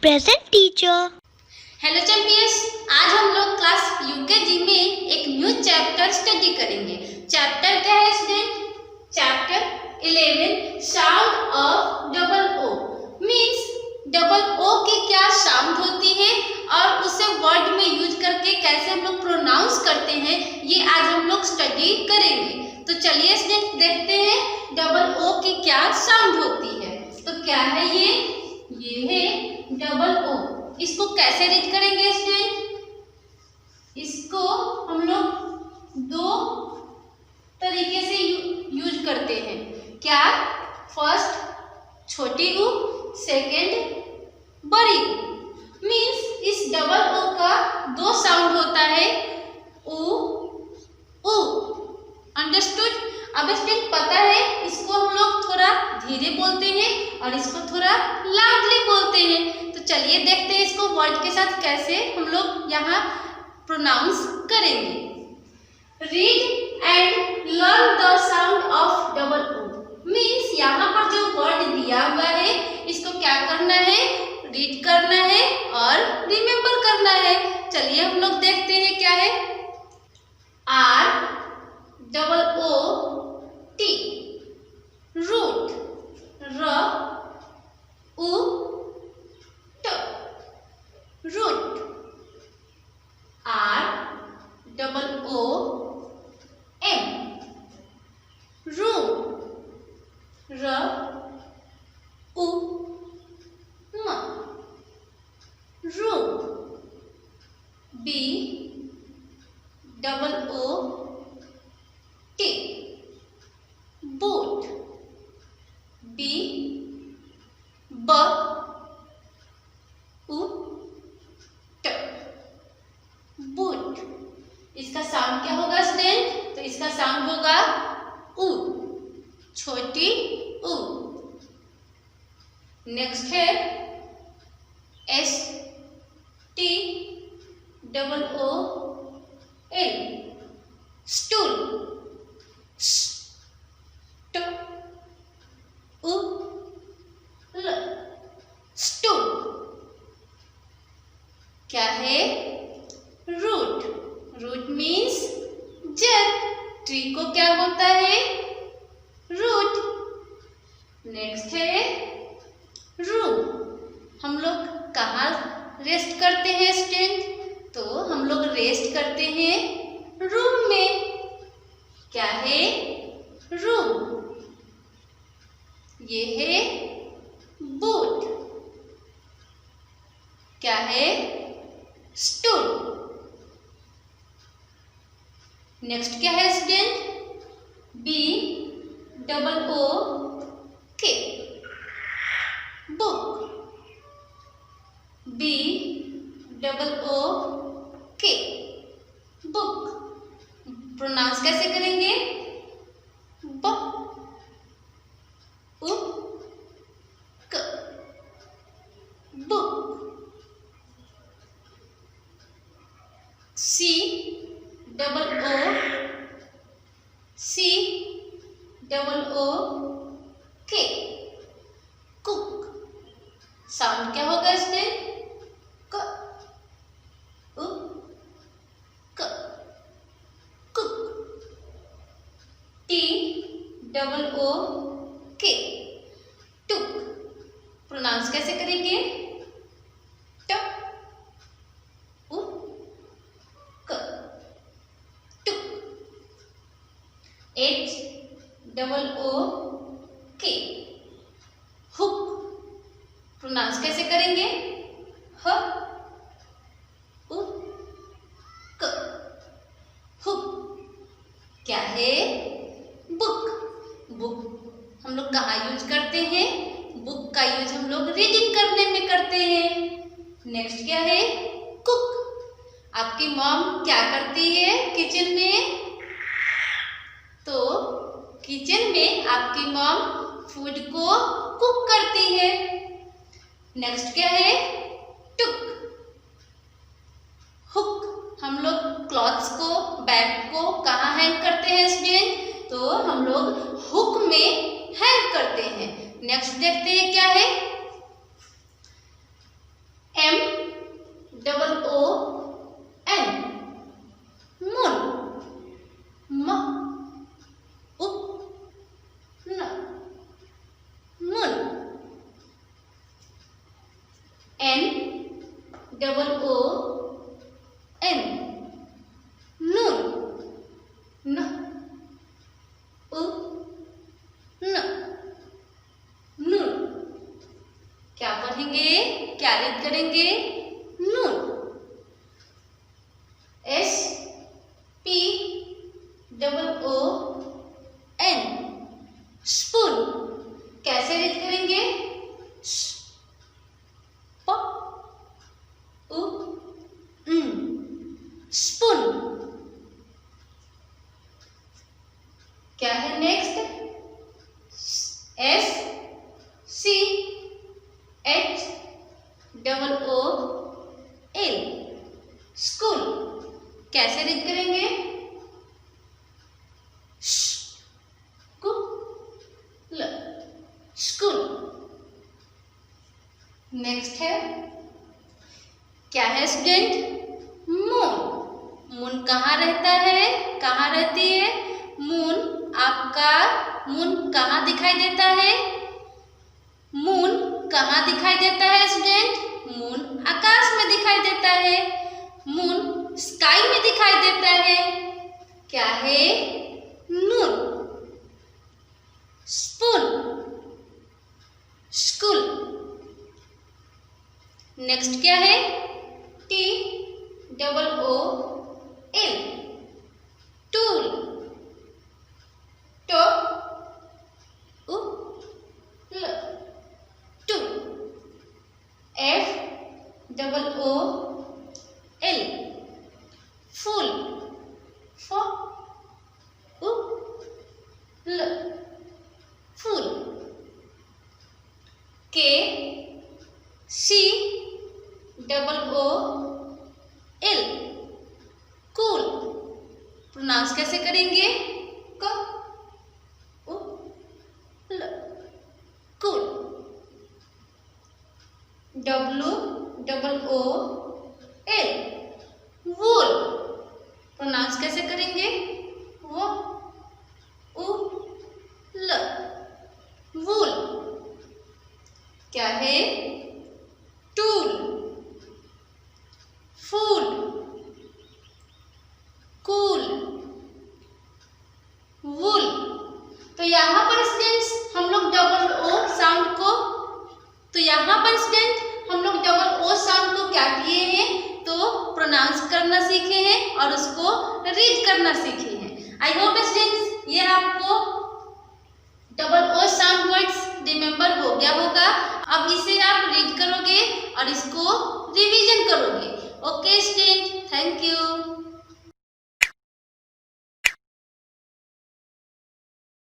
Present teacher. Hello champions, आज हम लोग क्लास यूकेजी में एक न्यू चैप्टर स्टडी करेंगे। चैप्टर क्या है student? Chapter 11 sound of double O. Means double O की क्या साउंड होती है और उसे वर्ड में यूज करके कैसे हम लोग प्रोनाउंस करते हैं, ये आज हम लोग स्टडी करेंगे। तो चलिए स्टूडेंट देखते हैं डबल ओ की क्या साउंड होती है। तो क्या है ये है डबल ओ। इसको कैसे रीड करेंगे स्टूडेंट? इसको हम लोग दो तरीके से यूज करते हैं। क्या? फर्स्ट छोटी ऊ, सेकंड बड़ी ऊ। मीन्स इस डबल ओ का दो साउंड होता है, ऊ ऊ। अंडरस्टूड? अब स्टूडेंट पता है इसको हम लोग थोड़ा धीरे बोलते हैं और इसको थोड़ा लाउडली बोलते हैं। तो चलिए देखते हैं इसको वर्ड के साथ कैसे हम लोग यहाँ प्रोनाउंस करेंगे। Read and learn the sound of double O. Means यहाँ पर जो वर्ड दिया हुआ है इसको क्या करना है? रीड करना है और रिमेम्बर करना है। चलिए हम लोग देखते हैं क्या है। R double O T, root, र उ ट, root. R double O M, room, र उ म, room. B double O T, boot, B ब उ ट, बूट। इसका साउंड क्या होगा स्टूडेंट? तो इसका साउंड होगा उ, छोटी उ। नेक्स्ट है S T double O L, stool, ट उ ल, स्टूल। क्या है? रूट। रूट मीन्स जड़। ट्री को क्या बोलता है? रूट। नेक्स्ट है रूम। हम लोग कहाँ रेस्ट करते हैं स्टूडेंट? तो हम लोग रेस्ट करते हैं रूम में। क्या है? रूम। ये है बूट। क्या है? स्टूल। नेक्स्ट क्या है स्टूडेंट? बी डबल ओ के, बुक। बी डबल ओ के, बुक। प्रोनाउंस कैसे करेंगे? ब उ क, book. C double O C double O K, cook. Sound क्या होगा इसमें? क उ क, कुक। टी डबल ओ के, टुक। प्रोनाउंस कैसे करेंगे? ट उ क, टुक। एच डबल ओ के, हुक। प्रोनाउंस कैसे करेंगे? ह उ क, हुक। क्या है? बुक। बुक हम लोग कहाँ यूज करते हैं? बुक का यूज हम लोग रीडिंग करने में करते हैं। नेक्स्ट क्या है? कुक। आपकी मॉम क्या करती है किचन में? तो किचन में आपकी मॉम फूड को कुक करती है। नेक्स्ट क्या है? टुक। हुक हम लोग क्लॉथ्स को, बैग को कहाँ हैंग करते हैं स्टूडेंट? तो हम लोग हुक में हैंग करते हैं। नेक्स्ट देखते हैं क्या है? डबल ओ एन, नून, न उ न, नून। क्या पढ़ेंगे, क्या रीड करेंगे, noon. S P double O N, spoon. कैसे रीड करेंगे, प उ न, स्पून। क्या है next, S C H double O L, school. कैसे रीड करेंगे, स्कूल, स्कूल। नेक्स्ट है, क्या है स्टूडेंट, मून। मून कहाँ रहता है, कहाँ रहती है, मून आपका, मून कहाँ दिखाई देता है, मून कहाँ दिखाई देता है स्टूडेंट, मून आकाश में दिखाई देता है, मून स्काई में दिखाई देता है। क्या है, नून, स्पून, स्कूल। नेक्स्ट क्या है, T double O L, tool, टॉप उ ल, tool. F double O L, fool, फ उ ल, फूल। के C double O L, cool. Pronounce कैसे करेंगे, क उ ल, cool. W double O L, wool. Pronounce कैसे करेंगे, वो उ ल, वूल। क्या है, टूल, फूल, कूल, वूल। तो यहाँ पर स्टूडेंट्स हम लोग डबल ओ साउंड को, तो यहाँ पर स्टूडेंट हम लोग डबल ओ साउंड को क्या किए हैं, तो प्रोनाउंस करना सीखे हैं और उसको रीड करना सीखे हैं। आई होप स्टूडेंट्स ये आपको double O sound words remember हो गया होगा। अब इसे आप रीड करोगे और इसको